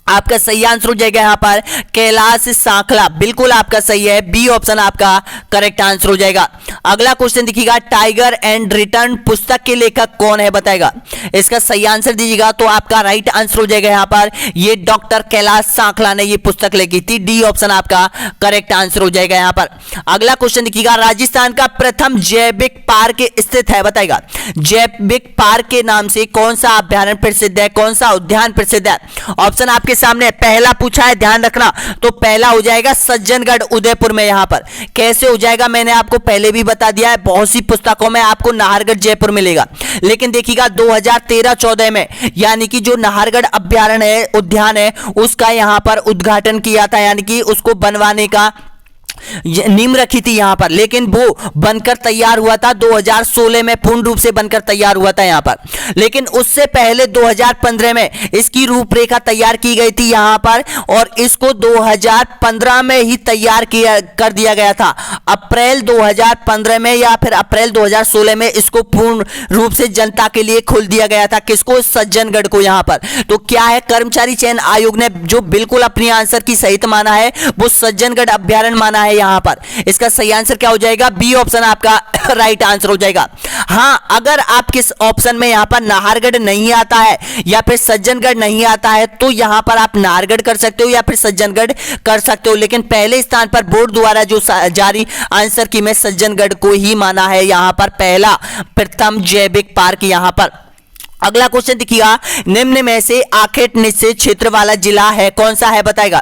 S1: आपका सही आंसर हो जाएगा यहां पर कैलाश सांखला। बिल्कुल आपका सही है, बी ऑप्शन आपका करेक्ट आंसर हो जाएगा। अगला क्वेश्चन देखिएगा, टाइगर एंड रिटर्न पुस्तक के लेखक कौन है बताएगा। इसका सही आंसर दीजिएगा तो आपका राइट आंसर हो जाएगा यहां पर ये डॉक्टर कैलाश सांखला ने ये पुस्तक लिखी थी। डी ऑप्शन आपका करेक्ट आंसर हो जाएगा यहां पर। अगला क्वेश्चन देखिएगा, राजस्थान का प्रथम जैविक पार्क स्थित है बताएगा। जैविक पार्क के नाम से कौन सा अभ्यारण्य प्रसिद्ध है, कौन सा उद्यान प्रसिद्ध है। ऑप्शन आपके सामने पहला पूछा है, ध्यान रखना। तो पहला हो जाएगा सज्जनगढ़ उदयपुर में। यहां पर कैसे हो जाएगा मैंने आपको पहले भी बता दिया है, बहुत सी पुस्तकों में आपको नाहरगढ़ जयपुर मिलेगा, लेकिन देखिएगा 2013-14 में यानी कि जो नाहरगढ़ अभ्यारण्य है उद्यान है उसका यहां पर उद्घाटन किया था, यानी कि उसको बनवाने का नींव रखी थी यहां पर, लेकिन वो बनकर तैयार हुआ था 2016 में, पूर्ण रूप से बनकर तैयार हुआ था यहां पर। लेकिन उससे पहले 2015 में इसकी रूपरेखा तैयार की गई थी यहां पर, और इसको 2015 में ही तैयार कर दिया गया था। अप्रैल 2015 में या फिर अप्रैल 2016 में इसको पूर्ण रूप से जनता के लिए खोल दिया गया था। किसको, सज्जनगढ़ को यहां पर। तो क्या है, कर्मचारी चयन आयोग ने जो बिल्कुल अपनी आंसर की सहित माना है वो सज्जनगढ़ अभ्यारण्य माना है यहां पर। इसका सही आंसर क्या हो जाएगा, बी ऑप्शन आपका राइट आंसर हो जाएगा। हां, अगर आप किस ऑप्शन में यहां पर नाहरगढ़ नहीं आता है या फिर सज्जनगढ़ नहीं आता है तो यहां पर आप नाहरगढ़ कर सकते हो या फिर सज्जनगढ़ कर सकते हो, लेकिन पहले स्थान पर बोर्ड द्वारा जो जारी आंसर की में सज्जनगढ़ को ही माना है यहां पर पहला प्रथम जैविक पार्क यहां पर। अगला क्वेश्चन देखिएगा, निम्न में से आखेट निषेध क्षेत्र वाला जिला है कौन सा है बताएगा।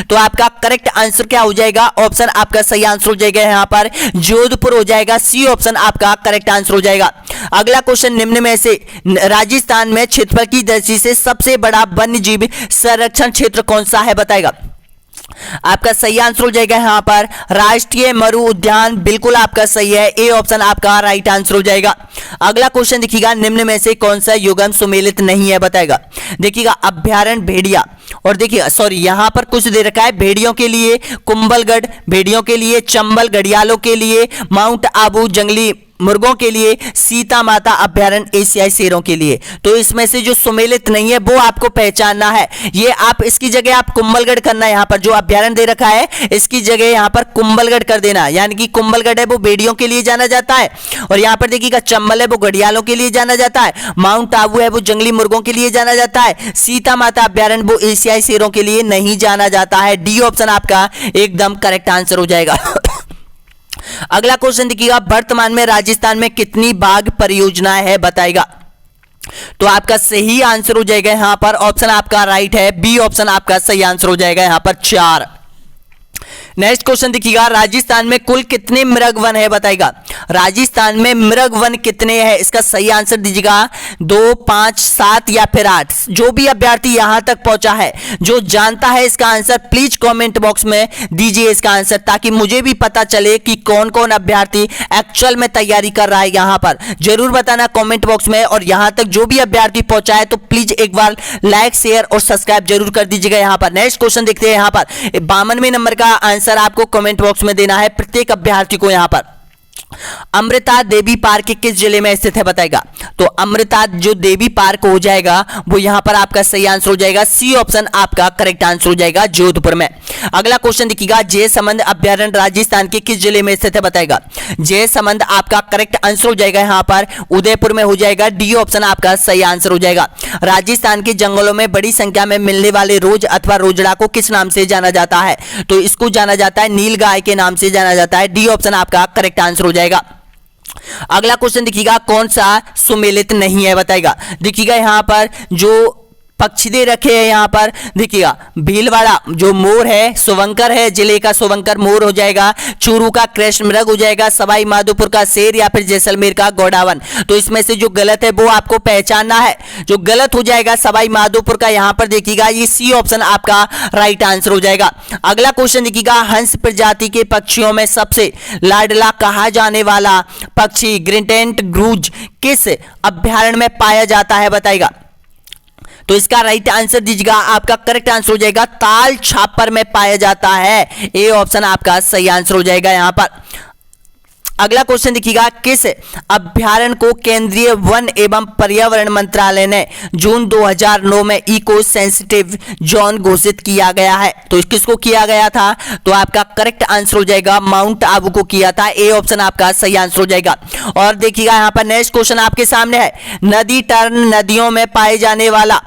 S1: तो आपका करेक्ट आंसर क्या हो जाएगा, ऑप्शन आपका सही आंसर हो जाएगा यहां पर जोधपुर हो जाएगा। सी ऑप्शन आपका करेक्ट आंसर हो जाएगा। अगला क्वेश्चन, निम्न में से राजस्थान में क्षेत्रफल की दृष्टि से सबसे बड़ा वन्यजीव संरक्षण क्षेत्र कौन सा है बताएगा। आपका सही आंसर हो जाएगा यहां पर राष्ट्रीय मरु उद्यान। बिल्कुल आपका सही है, ए ऑप्शन आपका राइट आंसर हो जाएगा। अगला क्वेश्चन देखिएगा, निम्न में से कौन सा युग्म सुमेलित नहीं है बताएगा। देखिएगा अभ्यारण्य भेड़िया, और देखिएगा सॉरी यहां पर कुछ दे रखा है, भेड़ियों के लिए कुंभलगढ़, भेड़ियों के लिए चंबल, घड़ियालों के लिए माउंट आबू, जंगली मुर्गों के लिए सीता माता अभ्यारण्य, एशियाई शेरों के लिए। तो इसमें से जो सुमेलित नहीं है वो आपको पहचानना है। ये आप इसकी जगह आप कुंभलगढ़ करना है, यहां पर जो अभ्यारण्य दे रखा है इसकी जगह यहां पर कुंभलगढ़ कर देना, यानी कि कुंभलगढ़ है वो भेड़ियों के लिए जाना जाता है, और यहां पर देखिएगा चंबल है वो घड़ियालों के लिए जाना जाता है, माउंट आबू है वो जंगली मुर्गों के लिए जाना जाता है, सीता माता अभ्यारण्य वो एशियाई शेरों के लिए नहीं जाना जाता है। डी ऑप्शन आपका एकदम करेक्ट आंसर हो जाएगा। अगला क्वेश्चन देखिएगा, वर्तमान में राजस्थान में कितनी बाघ परियोजनाएं है बताएगा। तो आपका सही आंसर हो जाएगा यहां पर, ऑप्शन आपका राइट है, बी ऑप्शन आपका सही आंसर हो जाएगा यहां पर 4। नेक्स्ट क्वेश्चन देखिएगा, राजस्थान में कुल कितने मृग वन है बताएगा। राजस्थान में मृग वन कितने हैं, इसका सही आंसर दीजिएगा 2, 5, 7 या फिर 8। जो भी अभ्यर्थी यहां तक पहुंचा है, जो जानता है इसका आंसर, प्लीज कमेंट बॉक्स में दीजिए इसका आंसर, ताकि मुझे भी पता चले कि कौन कौन अभ्यर्थी एक्चुअल में तैयारी कर रहा है। यहां पर जरूर बताना कमेंट बॉक्स में, और यहां तक जो भी अभ्यर्थी पहुंचा है तो प्लीज एक बार लाइक, शेयर और सब्सक्राइब जरूर कर दीजिएगा। यहां पर नेक्स्ट क्वेश्चन देखते हैं, यहां पर 52वें नंबर का आंसर आपको कमेंट बॉक्स में देना है प्रत्येक अभ्यर्थी को। यहां पर अमृता देवी पार्क किस जिले में स्थित है बताएगा। तो अमृता जो देवी पार्क हो जाएगा वो यहां पर आपका सही आंसर हो जाएगा, सी ऑप्शन आपका करेक्ट आंसर हो जाएगा, जोधपुर में। अगला क्वेश्चन देखिएगा, जयसमंद अभ्यारण्य राजस्थान के किस जिले में स्थित है बताएगा। जयसमंद आपका करेक्ट आंसर हो जाएगा यहां पर उदयपुर में हो जाएगा, डी ऑप्शन आपका सही आंसर हो जाएगा। राजस्थान के जंगलों में बड़ी संख्या में मिलने वाले रोज अथवा रोजड़ा को किस नाम से जाना जाता है। तो इसको जाना जाता है नीलगाय के नाम से जाना जाता है, डी ऑप्शन आपका करेक्ट आंसर हो जाएगा। अगला क्वेश्चन देखिएगा, कौन सा सुमेलित नहीं है बताएगा। देखिएगा यहां पर जो पक्षी दे रखे हैं यहां पर देखिएगा, भीलवाड़ा जो मोर है, सुवंकर है, जिले का सुवंकर मोर हो जाएगा, चूरू का कृष्ण मृग हो जाएगा, सवाई माधोपुर का शेर या फिर जैसलमेर का गौडावन। तो इसमें से जो गलत है वो आपको पहचानना है। जो गलत हो जाएगा सवाई माधोपुर का, यहां पर देखिएगा ये सी ऑप्शन आपका राइट आंसर हो जाएगा। अगला क्वेश्चन देखिएगा, हंस प्रजाति के पक्षियों में सबसे लाडला कहा जाने वाला पक्षी ग्रीनटेंट ग्रूज किस अभ्यारण्य में पाया जाता है बताएगा। तो इसका राइट आंसर दीजिएगा, आपका करेक्ट आंसर हो जाएगा ताल छापर में पाया जाता है, ए ऑप्शन आपका सही आंसर हो जाएगा यहां पर। अगला क्वेश्चन देखिएगा, किस अभ्यारण्य को केंद्रीय वन एवं पर्यावरण मंत्रालय ने जून 2009 में इको सेंसिटिव जोन घोषित किया गया है। तो किसको किया गया था। तो आपका करेक्ट आंसर हो जाएगा माउंट आबू को किया था, ए ऑप्शन आपका सही आंसर हो जाएगा। और देखिएगा यहां पर नेक्स्ट क्वेश्चन आपके सामने है, नदी टर्न नदियों में पाए जाने वाला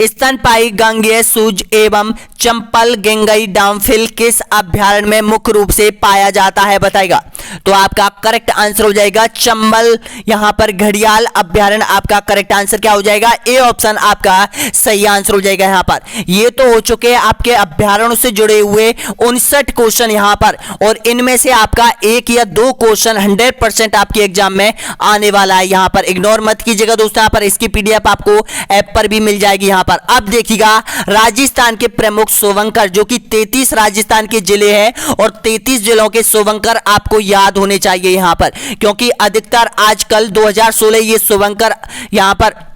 S1: स्तनपायी गंगेय सूज एवं चंपल गेंगई डामफिल किस अभ्यारण्य में मुख्य रूप से पाया जाता है बताएगा। तो आपका करेक्ट आंसर हो जाएगा चंबल, यहां पर घड़ियाल अभ्यारण्य आपका करेक्ट आंसर क्या हो जाएगा, ए ऑप्शन आपका सही आंसर हो जाएगा यहां पर। ये तो हो चुके हैं आपके अभ्यारण्यों से जुड़े हुए 59 क्वेश्चन यहां पर, और इनमें से आपका एक या दो क्वेश्चन 100% आपके एग्जाम में आने वाला है। यहां पर इग्नोर मत कीजिएगा दोस्तों, यहां पर इसकी पीडीएफ आपको ऐप पर भी मिल जाएगी यहां पर। अब देखिएगा राजस्थान के प्रमुख सोवंकर जो कि 33 राजस्थान के जिले हैं और 33 जिलों के सोवंकर आपको याद होने चाहिए यहां पर, क्योंकि अधिकतर आजकल 2016 ये सोवंकर यहां पर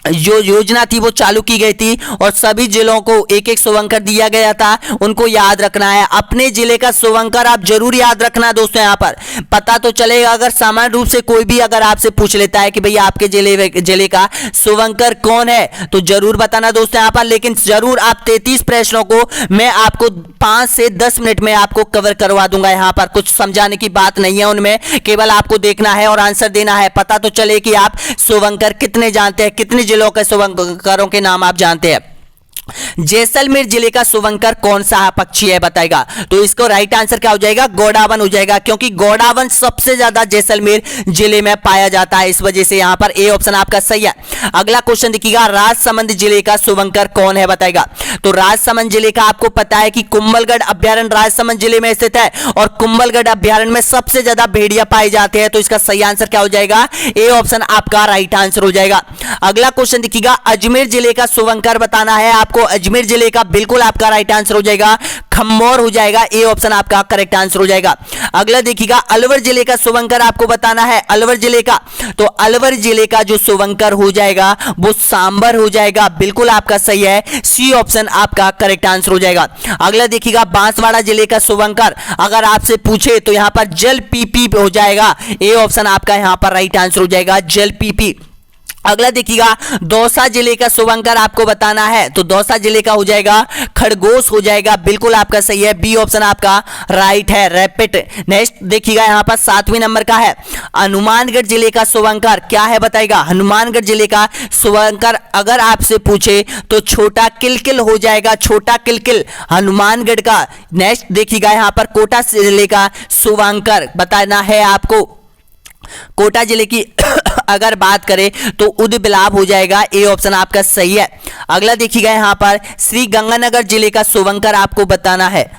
S1: जो योजना थी वो चालू की गई थी और सभी जिलों को एक एक सोवंकर दिया गया था, उनको याद रखना है। अपने जिले का सोवंकर आप जरूर याद रखना दोस्तों, यहां पर पता तो चलेगा। अगर सामान्य रूप से कोई भी अगर आपसे पूछ लेता है कि भैया आपके जिले का सोवंकर कौन है, तो जरूर बताना दोस्तों यहां पर। लेकिन जरूर आप 33 प्रश्नों को मैं आपको 5 से 10 मिनट में आपको कवर करवा दूंगा। यहां पर कुछ समझाने की बात नहीं है उनमें, केवल आपको देखना है और आंसर देना है, पता तो चले कि आप सोवंकर कितने जानते हैं, कितने जिलों के सोवंकरों के नाम आप जानते हैं। जैसलमेर जिले का सोवंकर कौन सा पक्षी है बताएगा। तो इसको राइट आंसर क्या हो जाएगा, गौडावन हो जाएगा, क्योंकि गौडावन सबसे ज्यादा जैसलमेर जिले में पाया जाता है, इस वजह से यहां पर ए ऑप्शन आपका सही है। अगला क्वेश्चन देखिएगा, राजसमंद जिले का सोवंकर कौन है बताएगा। तो राजसमंद जिले का आपको पता है कि कुंभलगढ़ अभ्यारण्य राजसमंद जिले में स्थित है और कुंभलगढ़ अभ्यारण्य में सबसे ज्यादा भेड़िया पाए जाते हैं। तो इसका सही आंसर क्या हो जाएगा, ए ऑप्शन आपका राइट आंसर हो जाएगा। अगला क्वेश्चन देखिएगा, अजमेर जिले का सोवंकर बताना है आपको। अजमेर जिले का बिल्कुल आपका राइट आंसर हो जाएगा खम्मौर हो जाएगा, ए ऑप्शन आपका करेक्ट आंसर हो जाएगा। अगला देखिएगा, अलवर जिले का सोवंकर आपको बताना है। अलवर जिले का, तो अलवर जिले का जो सोवंकर हो जाएगा वो सांबर हो जाएगा, बिल्कुल आपका सही है, सी ऑप्शन आपका करेक्ट आंसर हो जाएगा। अगला देखिएगा, बांसवाड़ा जिले का सोवंकर अगर आपसे पूछे तो यहां पर जल पीपी हो जाएगा, ए ऑप्शन आपका यहां पर राइट आंसर हो जाएगा, जल पीपी। अगला देखिएगा, दौसा जिले का सोवंकर आपको बताना है। तो दौसा जिले का हो जाएगा खरगोश हो जाएगा, बिल्कुल आपका सही है, बी ऑप्शन आपका राइट है, रैपिट। नेक्स्ट देखिएगा, यहां पर 7वें नंबर का है हनुमानगढ़ जिले का सोवंकर क्या है बताएगा। हनुमानगढ़ जिले का सोवंकर अगर आपसे पूछे तो छोटा किलकिल हो जाएगा, छोटा किलकिल हनुमानगढ़ का। नेक्स्ट देखिएगा, यहां पर कोटा जिले का सोवंकर बताना है आपको। कोटा जिले की अगर बात करें तो उदबिलाव हो जाएगा, ए ऑप्शन आपका सही है। अगला देखिएगा, यहां पर श्री गंगानगर जिले का सोवंकर आपको बताना है।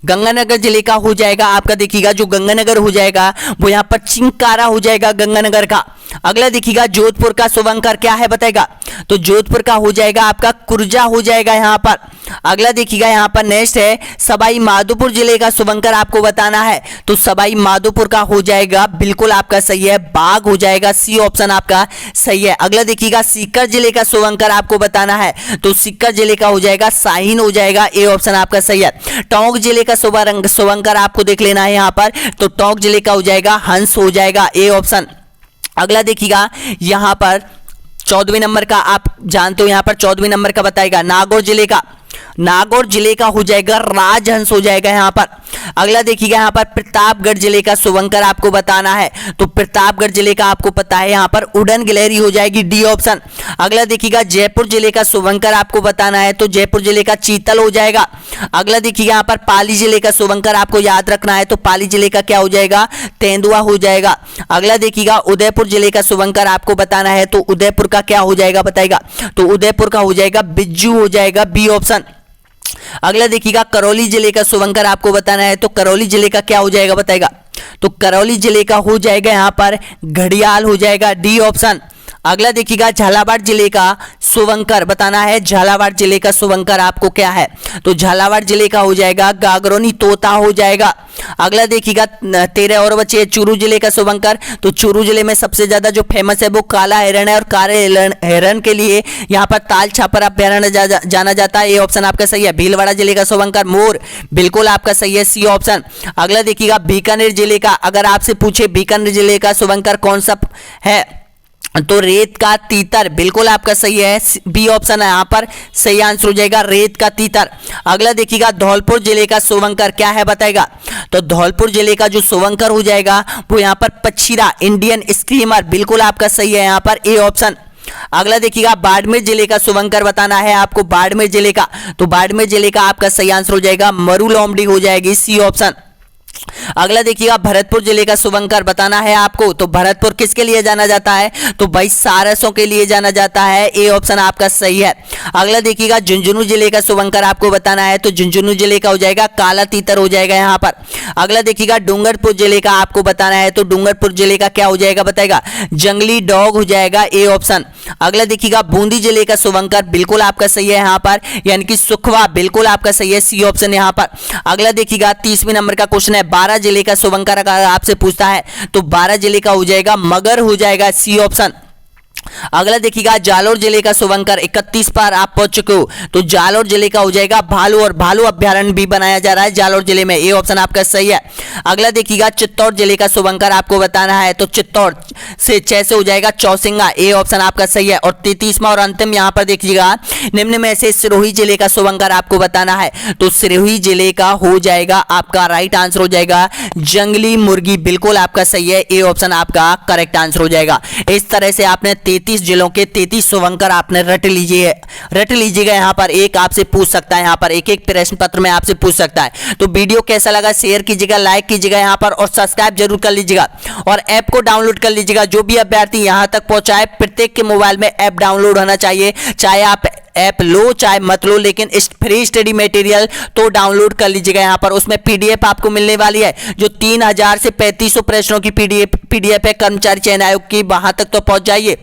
S1: गंगानगर जिले का हो जाएगा आपका, देखिएगा जो गंगानगर हो जाएगा वो यहां पर चिंकारा हो जाएगा गंगानगर का। अगला देखिएगा, जोधपुर का सोवंकर क्या है बताएगा। तो जोधपुर का हो जाएगा आपका कुर्जा हो जाएगा यहां पर। अगला देखिएगा यहाँ पर नेक्स्ट है सवाई माधोपुर जिले का शुभंकर आपको बताना है, तो सवाई माधोपुर का हो जाएगा बिल्कुल आपका सही है, बाघ हो जाएगा, सी ऑप्शन आपका सही है। अगला देखिएगा सीकर जिले का शुभंकर आपको बताना है, तो सीकर जिले का हो जाएगा शाहीन हो जाएगा, ए ऑप्शन आपका सही है। टोंक जिले का शुभंकर आपको देख लेना है यहाँ पर, तो टोंक जिले का हो जाएगा हंस हो जाएगा, ए ऑप्शन। अगला देखिएगा यहाँ पर 14वें नंबर का आप जानते हो, यहाँ पर 14वें नंबर का बताएगा नागौर जिले का हो जाएगा राजहंस हो जाएगा यहाँ पर। अगला देखिएगा यहाँ पर प्रतापगढ़ जिले का शुभंकर आपको बताना है, तो प्रतापगढ़ जिले का आपको पता है यहाँ पर उड़न गिलहरी हो जाएगी, डी ऑप्शन। अगला देखिएगा जयपुर जिले का शुभंकर आपको बताना है, तो जयपुर जिले का चीतल हो जाएगा। अगला देखिएगा यहाँ पर पाली जिले का शुभंकर आपको याद रखना है, तो पाली जिले का क्या हो जाएगा, तेंदुआ हो जाएगा। अगला देखिएगा उदयपुर जिले का शुभंकर आपको बताना है, तो उदयपुर का क्या हो जाएगा बताएगा, तो उदयपुर का हो जाएगा बिज्जू हो जाएगा, बी ऑप्शन। अगला देखिएगा करौली जिले का शुभंकर आपको बताना है, तो करौली जिले का क्या हो जाएगा बताएगा, तो करौली जिले का हो जाएगा यहाँ पर घड़ियाल हो जाएगा, डी ऑप्शन। अगला देखिएगा झालावाड़ जिले का शुभंकर बताना है, झालावाड़ जिले का शुभंकर आपको क्या है, तो झालावाड़ जिले का हो जाएगा गागरोनी तोता हो जाएगा। अगला देखिएगा 13 और बचे चूरू जिले का शुभंकर, तो चूरू जिले में सबसे ज्यादा जो फेमस है वो काला हिरण है, और काले हिरण के लिए यहाँ पर ताल छापर अभ्यारण्य जाना जाता है, ये ऑप्शन आपका सही है। भीलवाड़ा जिले का शुभंकर मोर, बिल्कुल आपका सही है, सी ऑप्शन। अगला देखिएगा बीकानेर जिले का, अगर आपसे पूछे बीकानेर जिले का शुभंकर कौन सा है, तो रेत का तीतर, बिल्कुल आपका सही है, बी ऑप्शन है यहाँ पर सही आंसर हो जाएगा, रेत का तीतर। अगला देखिएगा धौलपुर जिले का शुभंकर क्या है बताएगा, तो धौलपुर जिले का जो शुभंकर हो जाएगा वो यहाँ पर पक्षीरा इंडियन स्क्रीमर, बिल्कुल आपका सही है यहाँ पर, ए ऑप्शन। अगला देखिएगा बाड़मेर जिले का शुभंकर बताना है आपको, बाड़मेर जिले का, तो बाड़मेर जिले का आपका सही आंसर हो जाएगा मरु लोमड़ी हो जाएगी, सी ऑप्शन। अगला देखिएगा भरतपुर जिले का शुभंकर बताना है आपको, तो भरतपुर किसके लिए जाना जाता है, तो भाई सारसों के लिए जाना जाता है, ए ऑप्शन आपका सही है। अगला देखिएगा झुंझुनू जिले का शुभंकर आपको बताना है, तो झुंझुनू जिले का हो जाएगा काला तीतर हो जाएगा यहाँ पर। अगला देखिएगा डूंगरपुर जिले का आपको बताना है, तो डूंगरपुर जिले का क्या हो जाएगा बताएगा, जंगली डॉग हो जाएगा, ए ऑप्शन। अगला देखिएगा बूंदी जिले का शुभंकर, बिल्कुल आपका सही है यहाँ पर, यानी कि सुखवा, बिल्कुल आपका सही है, सी ऑप्शन यहाँ पर। अगला देखिएगा 30वें नंबर का क्वेश्चन है 12 जिले का शुभंकर अगर आपसे पूछता है, तो 12 जिले का हो जाएगा मगर हो जाएगा, सी ऑप्शन। अगला देखिएगा जालोर जिले का शुभंकर 31 पर आप पहुंच चुके हो, तो जालोर जिले का हो जाएगा भालू, और भालू अभ्यारण्य भी बनाया जा रहा है जालोर जिले में, ए ऑप्शन आपका सही है। अगला देखिएगा चित्तौड़ जिले का शुभंकर आपको बताना है, तो चित्तौड़ से 6 से हो जाएगा चौसिंगा, ए ऑप्शन आपका सही है। और 33वां और अंतिम यहाँ पर देखिएगा निम्न में से सिरोही जिले का शुभंकर आपको बताना है, तो सिरोही जिले का हो जाएगा आपका राइट आंसर हो जाएगा जंगली मुर्गी, बिल्कुल आपका सही है, ए ऑप्शन आपका करेक्ट आंसर हो जाएगा। इस तरह से आपने 33 जिलों के 33 शुभंकर आपने रट लीजिएगा। यहाँ पर एक आपसे पूछ सकता है, यहाँ पर एक प्रश्न पत्र में आपसे पूछ सकता है। तो वीडियो कैसा लगा शेयर कीजिएगा, लाइक कीजिएगा यहाँ पर, और सब्सक्राइब जरूर कर लीजिएगा, और ऐप को डाउनलोड कर लीजिएगा। जो भी अभ्यर्थी यहाँ तक पहुंचाए प्रत्येक के मोबाइल में ऐप डाउनलोड होना चाहिए, चाहे आप ऐप लो चाहे मत लो, लेकिन इस फ्री स्टडी मटेरियल तो डाउनलोड कर लीजिएगा। यहाँ पर उसमें पीडीएफ आपको मिलने वाली है, जो 3000 से 3500 प्रश्नों की पीडीएफ है कर्मचारी चयन आयोग की, वहां तक तो पहुंच जाइए।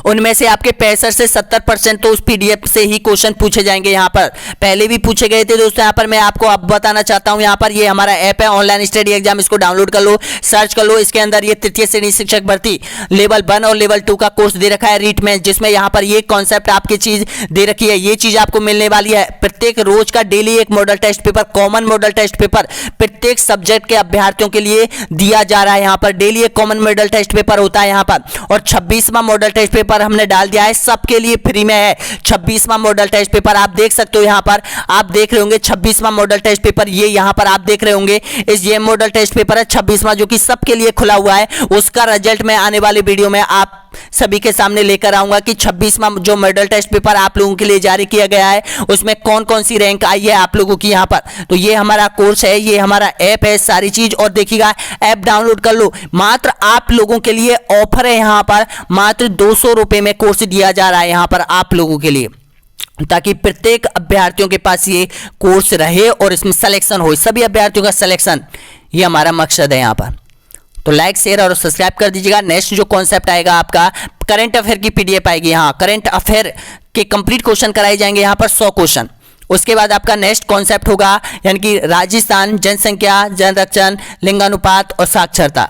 S1: उनमें से आपके 65 से 70% तो उस पीडीएफ से ही क्वेश्चन पूछे जाएंगे। यहाँ पर पहले भी पूछे गए थे दोस्तों। यहाँ पर मैं आपको अब बताना चाहता हूँ, यहाँ पर ये हमारा ऐप है ऑनलाइन स्टडी एग्जाम, इसको डाउनलोड कर लो, सर्च कर लो। इसके अंदर ये तृतीय श्रेणी शिक्षक भर्ती लेवल 1 और लेवल 2 का कोर्स दे रखा है रीट में, जिसमें यहाँ पर ये कॉन्सेप्ट आपकी चीज दे रखी है। ये चीज आपको मिलने वाली है। प्रत्येक रोज का डेली एक model test paper, common model test paper प्रत्येक सब्जेक्ट के अभ्यर्थियों के लिए दिया जा रहा है। यहाँ पर डेली एक कॉमन मॉडल टेस्ट पेपर होता है यहाँ पर, और 26वां मॉडल टेस्ट पेपर हमने डाल दिया है, सबके लिए फ्री में है। 26वां मॉडल टेस्ट पेपर आप देख सकते हो, यहाँ पर आप देख रहे होंगे 26वां मॉडल टेस्ट पेपर, ये यहाँ पर आप देख रहे होंगे इस ये मॉडल टेस्ट पेपर है 26वां, जो कि सबके लिए खुला हुआ है। उसका रिजल्ट मैं आने वाले वीडियो में आप सभी के सामने लेकर आऊंगा कि 26वां जो मॉडल टेस्ट पेपर आप लोगों के लिए जारी किया गया है उसमें कौन कौन सी रैंक आई है आप लोगों की यहाँ पर। तो ये हमारा कोर्स है, ये हमारा ऐप है, सारी चीज। और देखिएगा ऐप डाउनलोड कर लो, मात्र आप लोगों के लिए ऑफर है यहाँ पर, मात्र 200 रुपए में कोर्स दिया जा रहा है यहाँ पर आप लोगों के लिए, ताकि प्रत्येक अभ्यर्थियों के पास ये कोर्स रहे और इसमें सिलेक्शन हो, सभी अभ्यर्थियों का सिलेक्शन, ये हमारा मकसद है यहाँ पर। तो लाइक शेयर और सब्सक्राइब कर दीजिएगा। नेक्स्ट जो कॉन्सेप्ट आएगा आपका करंट अफेयर की पीडीएफ आएगी। हाँ, करंट अफेयर के कंप्लीट क्वेश्चन कराए जाएंगे यहाँ पर 100 क्वेश्चन, उसके बाद आपका नेक्स्ट कॉन्सेप्ट होगा यानी कि राजस्थान, जनसंख्या, जनरक्षण, लिंगानुपात और साक्षरता।